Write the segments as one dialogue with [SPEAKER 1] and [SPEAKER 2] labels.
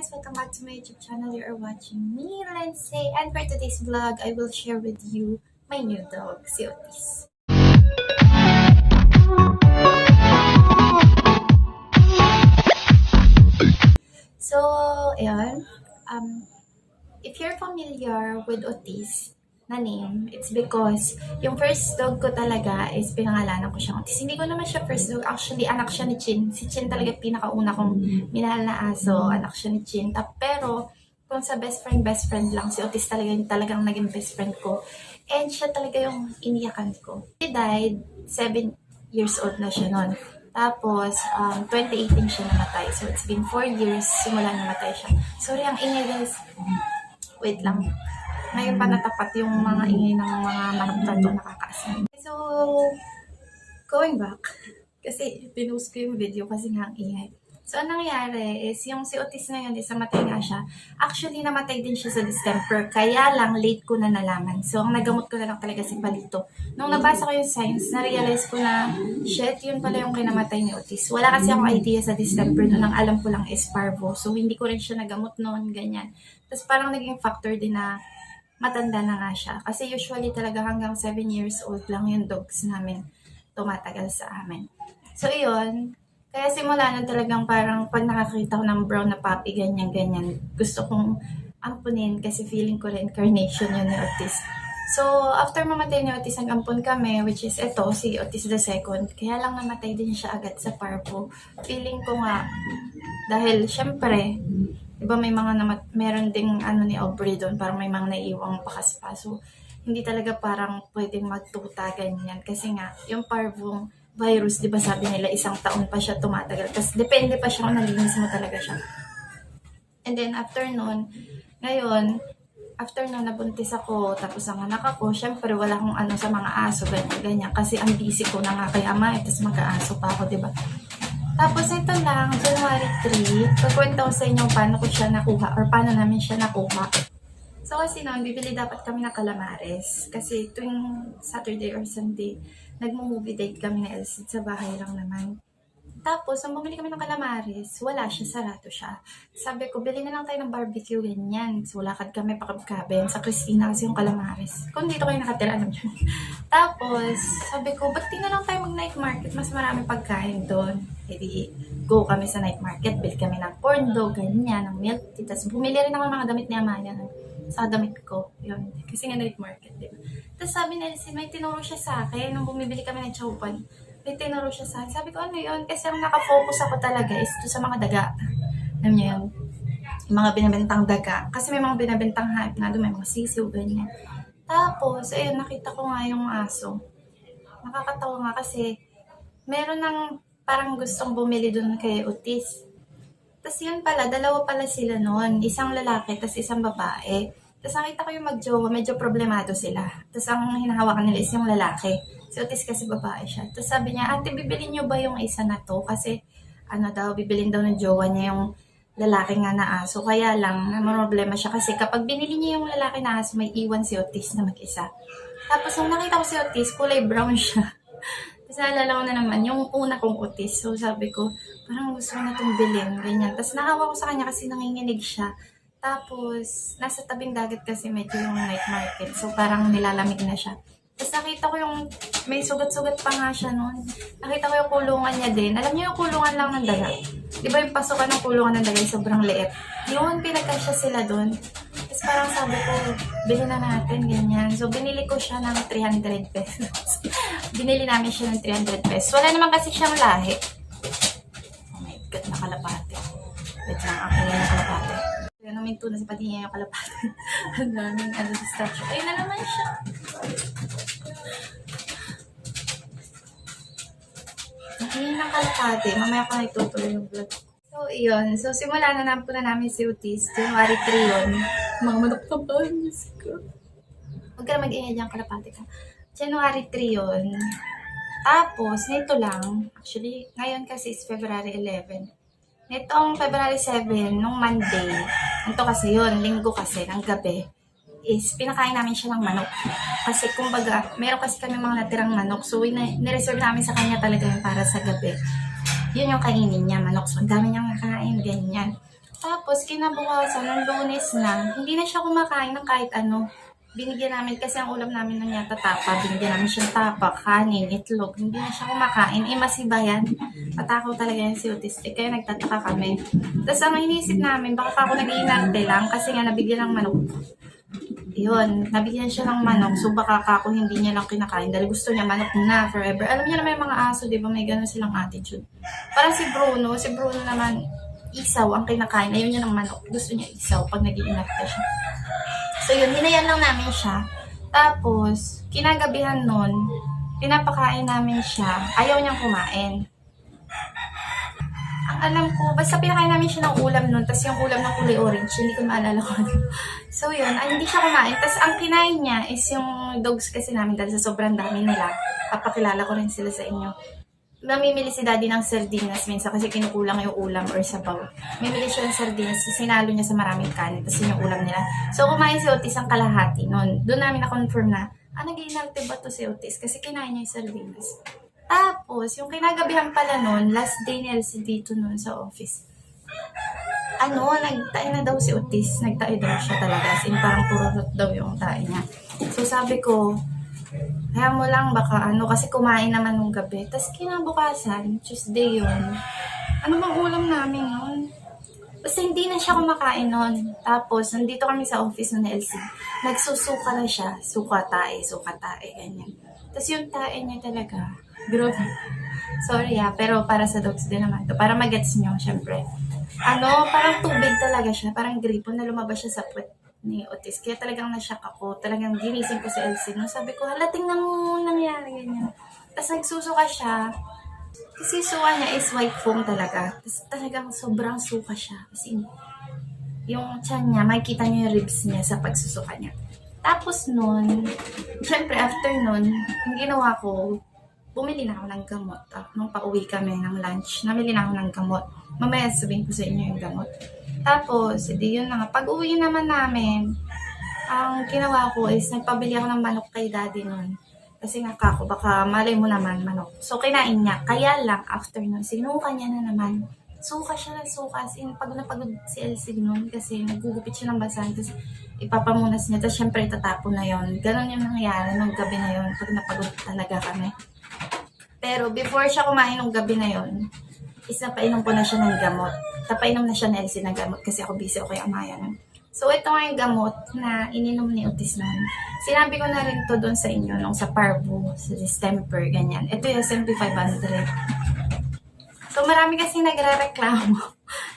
[SPEAKER 1] guys! Welcome back to my YouTube channel. You are watching me, Lindsay. And for today's vlog, I will share with you my new dog, si Otis. So, ayan. If you're familiar with Otis na name, it's because yung first dog ko talaga is pinangalanan ko siyang Otis. Hindi ko naman siya first dog. Actually, anak siya ni Chin. Si Chin talaga pinakauna kong minahal na aso. Anak siya ni Chin. Pero, kung sa best friend lang, si Otis talaga yung talagang naging best friend ko. And siya talaga yung iniyakan ko. He died, 7 years old na siya noon. Tapos, 2018 siya namatay. So, it's been 4 years simula namatay siya. Sorry, ang ingay guys. Wait lang. Ngayon pa natapat yung mga ingay ng mga manok na ito nakakaasin. So, going back. Kasi, pinost ko yung video kasi nga ang ingay. So, anong nangyari is, yung si Otis na yun, namatay nga siya. Actually, namatay din siya sa December. Kaya lang, late ko na nalaman. So, ang nagamot ko na lang talaga si Palito. Nung nabasa ko yung signs, na-realize ko na, shit, yun pala yung kinamatay ni Otis. Wala kasi akong idea sa December. Noon, ang alam ko lang is parvo. So, hindi ko rin siya nagamot noon, ganyan. Tapos, parang naging factor din na matanda na nga siya. Kasi usually talaga hanggang 7 years old lang yung dogs namin tumatagal sa amin. So, yun. Kaya simula na talagang parang pag nakakita ko ng brown na puppy, ganyan-ganyan, gusto kong ampunin kasi feeling ko reincarnation yun ni Otis. So, after mamatay ni Otis, nag-ampun kami, which is ito, si Otis II. Kaya lang namatay din siya agad sa parvo. Feeling ko nga, dahil syempre, diba may mga meron ding ni Aubrey doon, parang may mga naiiwang pakaspa. So, hindi talaga parang pwedeng magtuta ganyan. Kasi nga, yung parvong virus, di ba sabi nila, 1 taon pa siya tumatagal. Tapos, depende pa siya kung nalinis mo talaga siya. And then, after nun, ngayon, after nun, nabuntis ako, tapos ang anak ako, syempre, wala akong sa mga aso, ganyan. Kasi ang busy ko na nga kay ama, tapos mag-aaso pa ako, di ba? Tapos, ito lang, January 3, pagkwento ko sa inyo paano ko siya nakuha, or paano namin siya nakuha. So, kasi noon, bibili dapat kami ng calamares. Kasi tuwing Saturday or Sunday, nagmo-movie date kami na LC sa bahay lang naman. Tapos, nung bumili kami ng calamares, wala siya, sarado siya. Sabi ko, bili na lang tayo ng barbecue, ganyan. So, lakad kami pakabkaben sa Christina kasi yung calamares. Kung dito kayo nakatira, alam nyo. Tapos, sabi ko, ba't di na lang tayo mag-night market? Mas marami pagkain doon. Hindi, go kami sa night market, bili kami ng corn dog, ganyan, ng milk tea. Tapos, bumili rin ako ng mga damit ni Amaya sa damit ko. Yun. Kasi nga night market, diba? Tapos sabi na si may tinuro siya sa akin nung bumibili kami ng chowpan. May tinuro siya sa akin. Sabi ko, ano yun? Kasi ang nakafocus ako talaga is sa mga daga. Alam niyo yun? Yung mga binabentang daga. Kasi may mga binabentang hype nga doon, may mga sisiw, ganyan. Tapos, ayun, nakita ko nga yung aso. Nakakatawa nga kasi meron ng parang gustong bumili doon kay Otis. Tapos yun pala, dalawa pala sila noon. Isang lalaki, tapos isang babae. Tapos nakita ko yung magjowa, medyo problemado sila. Tapos ang hinahawakan nila is yung lalaki. Si Otis kasi babae siya. Tapos sabi niya, ate, bibilin niyo ba yung isa na to? Kasi bibilin daw ng jowa niya yung lalaki nga na aso. Kaya lang, problema siya kasi kapag binili niya yung lalaki na aso, may iwan si Otis na mag-isa. Tapos nung nakita ko si Otis, kulay brown siya. Tapos naalala ko na naman, yung una kong Otis. So sabi ko, parang gusto ko na itong bilhin, ganyan. Tapos nahawa ko sa kanya kasi nanginginig siya. Tapos, nasa tabing dagat kasi medyo yung night market. So parang nilalamig na siya. Tapos nakita ko yung, may sugat-sugat pa nga siya noon. Nakita ko yung kulungan niya din. Alam niyo yung kulungan lang ng daga? Di ba yung pasukan ng kulungan ng daga sobrang liit? Yun, pinagkasya sila doon. Tapos parang sabi ko, bilhin na natin, ganyan. So binili ko siya ng 300 pesos. Binili namin siya ng 300 pesos. Wala naman kasi siyang lahi. Oh my God, nakalapate. Wait lang, akin na nakalapate. Kaya naminto na sa paghinga yung kalapate. Ang daming distraction. Ayun na naman siya. Ayun ang kalapate. Mamaya ko na itutuloy yung vlog. So, iyon. So, simula na po na namin si Otis. January 3 yun. Mga manok na ba? Huwag ka na mag-ingay dyan, kalapate ka. January 3 yun. Tapos, nito lang. Actually, ngayon kasi is February 11. Nitong February 7, nung Monday, ito kasi yun, linggo kasi, ng gabi, is pinakain namin siya ng manok. Kasi kumbaga, meron kasi kami mga natirang manok, so nireserve namin sa kanya talaga yung para sa gabi. Yun yung kainin niya, manok. So, ang dami niyang nakain, ganyan. Tapos kinabukasan nung Lunes na, hindi na siya kumakain ng kahit ano. Binigyan namin kasi ang ulam namin ng yata tapa, binigyan namin siyang tapa, kanin, itlog. Hindi na siya kumakain. Masiba yan. Matakaw talaga yan si autistic. Kaya nagtataka kami. Tapos ang iniisip namin, baka pa ako nag-iinarte lang kasi nga nabigyan ng manok. Yun, nabigyan siya ng manok. So baka ako hindi niya lang kinakain dahil gusto niya manok na forever. Alam niyo naman yung mga aso, di ba? May ganun silang attitude. Parang si Bruno naman, isaw ang kinakain. Ayaw niya ng manok. Gusto niya isaw pag nag-iinarte siya. So yun, hinayan lang namin siya. Tapos, kinagabihan nun, pinapakain namin siya. Ayaw niyang kumain. Ang alam ko, basta pinakain namin siya ng ulam nun, tapos yung ulam ng kulay orange, hindi ko maalala ko. So yun, hindi siya kumain. Tapos ang kinain niya is yung dogs kasi namin dahil sa sobrang dami nila. Papakilala ko rin sila sa inyo. Namimili si daddy ng sardinas minsan kasi kinukulang yung ulam or sabaw. Mimili siya ng sardinas, sinalo niya sa maraming kanin, tapos yun yung ulam nila. So kumain si Otis ang kalahati nun. Doon namin na-confirm na, nag-iinarte ba to si Otis? Kasi kinain niya yung sardinas. Tapos, yung kinagabihan pala nun, last day ni Elsie dito nun sa office. Nagtae na daw si Otis. Nagtae daw siya talaga. As in, parang pururot daw yung tae niya. So sabi ko, kaya mo lang baka kasi kumain naman nung gabi. Tapos kinabukasan, Tuesday yun. Ano bang ulam namin yun? Basta hindi na siya kumakain nun. Tapos, nandito kami sa office ng LC. Nagsusuka na siya. Suka tae, ganyan. Tapos yung tae niya talaga, grabe. Sorry pero para sa dogs din naman to. Para magets nyo, syempre. Parang tubig talaga siya. Parang gripo na lumabas siya sa puwet ni Otis. Kaya talagang nashock ako. Talagang ginising ko sa LC. Nung sabi ko, tingnan mo nangyari ganyan. Tapos nagsusuka siya. Kasi suka niya is white foam talaga. Tapos talagang sobrang suka siya. Kasi yung tiyan niya, makikita niyo yung ribs niya sa pagsusuka niya. Tapos nun, syempre after nun, yung ginawa ko, bumili na ako ng gamot. Nung pauwi kami ng lunch, namili na ako ng gamot. Mamaya sabihin ko sa inyo yung gamot. Tapos, yun na nga. Pag uwi naman namin, ang ginawa ko is nagpabili ako ng manok kay daddy nun. Kasi nga kako, baka malay mo naman manok. So, kinain niya. Kaya lang, after nun, sinuka niya na naman. Suka siya ng suka. As in, pagod na pagod si Elsie nun kasi nagugupit siya ng basahan. Tapos, ipapamunas niya. Tapos, syempre, itatapon na yon. Ganon yung nangyayari nung gabi na yon. Pag napagod talaga kami. Pero, before siya kumain nung gabi na yon, is napainom ko na siya ng gamot. Napainom na siya na Elsie ng gamot kasi ako busy ako kay Amaya nun. So, ito nga yung gamot na ininom ni Otis noon. Sinabi ko na rin to doon sa inyo nung sa Parvo, sa distemper, ganyan. Ito yung SMP 500. So, marami kasi nagre-reklamo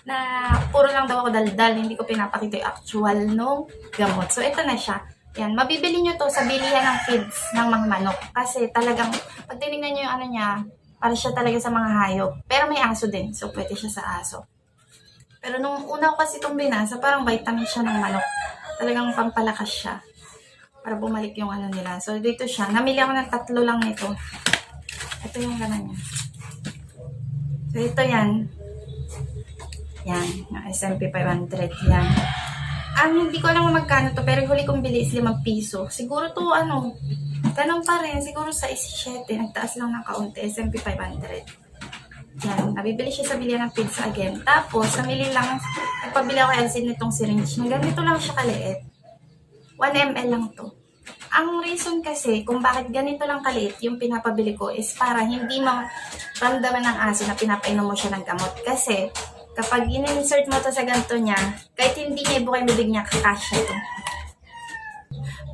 [SPEAKER 1] na puro lang daw ako daldal, hindi ko pinapakita yung actual nung gamot. So, ito na siya. Yan, mabibili nyo to sa bilihan ng feeds ng mga manok. Kasi talagang, pag tinignan nyo yung niya, para siya talaga sa mga hayop. Pero may aso din, so pwede siya sa aso. Pero nung una ko kasi itong binasa, parang vitamin siya ng manok. Talagang pampalakas siya. Para bumalik yung nila. So, dito siya. Namili ako ng 3 lang nito. Ito yung laman niya. So, ito yan. Yan. Yung SMP 500. Yan. Hindi ko alam magkano to. Pero huli kong bili is 5 piso. Siguro to, ganun pa rin. Siguro sa 7. Nagtaas lang ng kaunti. SMP 500. Yan, nabibili siya sa bilihan ng feeds again. Tapos, nagpabili ako kay Elsie nitong syringe. Ganito lang siya kaliit. 1 ml lang to. Ang reason kasi kung bakit ganito lang kaliit yung pinapabili ko is para hindi maramdaman ng aso na pinapainom mo siya ng gamot. Kasi, kapag in-insert mo to sa ganito niya, kahit hindi niya ibuka yung bibig niya, kakasya to.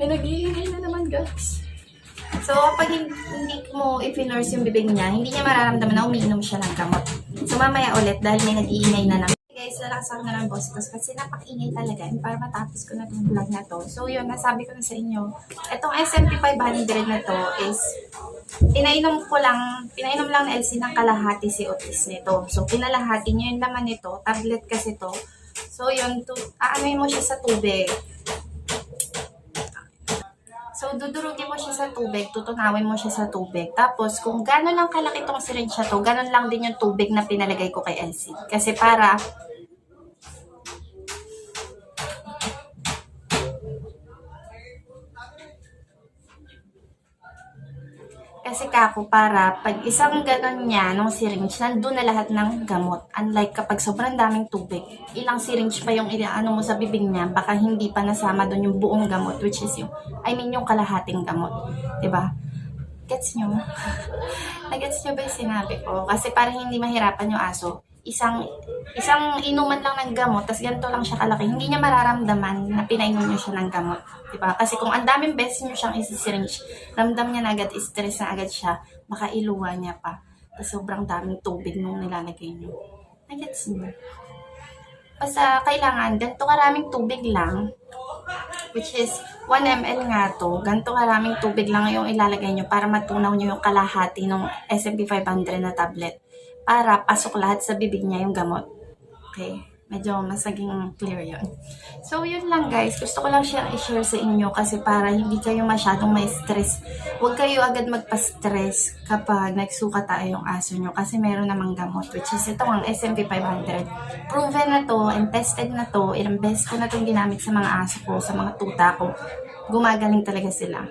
[SPEAKER 1] May nag-iingay na naman, guys. So, kapag hindi mo i-nurse yung bibig niya, hindi niya mararamdaman na umiinom siya ng gamot. So, mamaya ulit, dahil may nag-iingay na naman. Guys, lalakas ako na ng boss ko kasi napakaingay talaga para matapos ko na itong vlog na to. So, yun, nasabi ko na sa inyo. Itong SMP 500 na to is, pinainom lang na Elsie ng kalahati si Otis nito. So, pinalahati niya yung laman nito, tablet kasi to. So, yun, aanoy mo siya sa tubig. So, dudurugin mo siya sa tubig, tutunawin mo siya sa tubig. Tapos, kung gano'n lang kalaki itong syringe siya to, gano'n lang din yung tubig na pinalagay ko kay Elsie. Kasi Kasi kako para pag isang ganon niya, nung syringe, nandun na lahat ng gamot. Unlike kapag sobrang daming tubig, ilang syringe pa yung ano mo sa bibig niya, baka hindi pa nasama doon yung buong gamot, which is yung kalahating gamot. 'Di ba? Gets nyo? Nagets nyo ba yung sinabi ko? Kasi para hindi mahirapan yung aso, isang inuman lang ng gamot, tas ganito lang siya kalaki, hindi niya mararamdaman na pinainom niyo siya ng gamot. Diba? Kasi kung ang daming beses niyo siyang isi-syringe, ramdam niya na agad, stress na agad siya, baka iluwa niya pa. Tapos sobrang daming tubig nung nilalagay niyo. Nagets niyo? Basta kailangan, ganito karaming tubig lang, which is 1 ml nga to, ganito karaming tubig lang yung ilalagay nyo para matunaw nyo yung kalahati ng SMP 500 na tablet para pasok lahat sa bibig niya yung gamot. Okay, medyo mas naging clear yun. So yun lang guys, gusto ko lang siyang i-share sa inyo kasi para hindi kayo masyadong may stress. Huwag kayo agad magpa-stress kapag nagsuka tayo yung aso nyo kasi meron namang gamot, which is ito ang SMP 500. Proven na to and tested na to, ilang beses ko na itong ginamit sa mga aso ko, sa mga tuta ko. Gumagaling talaga sila.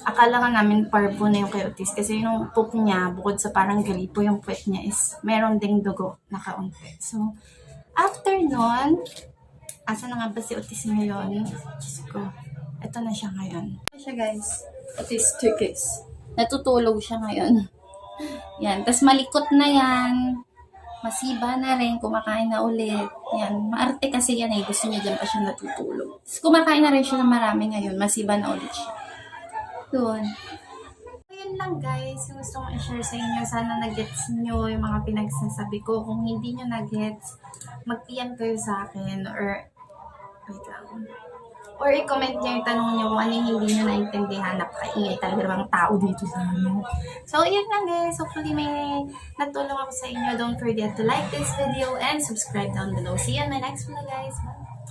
[SPEAKER 1] Akala nga namin parvo na yung kay Otis kasi yung poop niya, bukod sa parang gripo, yung puwet niya is meron ding dugo na kaunti. So, after nun, asa na nga ba si Otis ngayon? Diyos ko, ito na siya ngayon. Ito siya guys, Otis Turkish. Natutulog siya ngayon. Yan, tas malikot na yan. Masiba na rin, kumakain na ulit. Yan, maarte kasi yan eh. Gusto niya dyan pa siya natutulog. Tapos kumakain na rin siya ng marami ngayon. Masiba na ulit siya. Doon. Ayun lang guys, yung gusto kong i-share sa inyo. Sana nag-gets nyo yung mga pinagsasabi ko. Kung hindi nyo nag-gets, mag-PM kayo sa akin or wait lang. Or i-comment nyo yung tanong nyo kung ano yung hindi nyo naintindihan. Napakaingay talaga bang tao dito sa amin. So, yun lang guys. Hopefully may natulong ako sa inyo. Don't forget to like this video and subscribe down below. See you in my next video guys. Bye!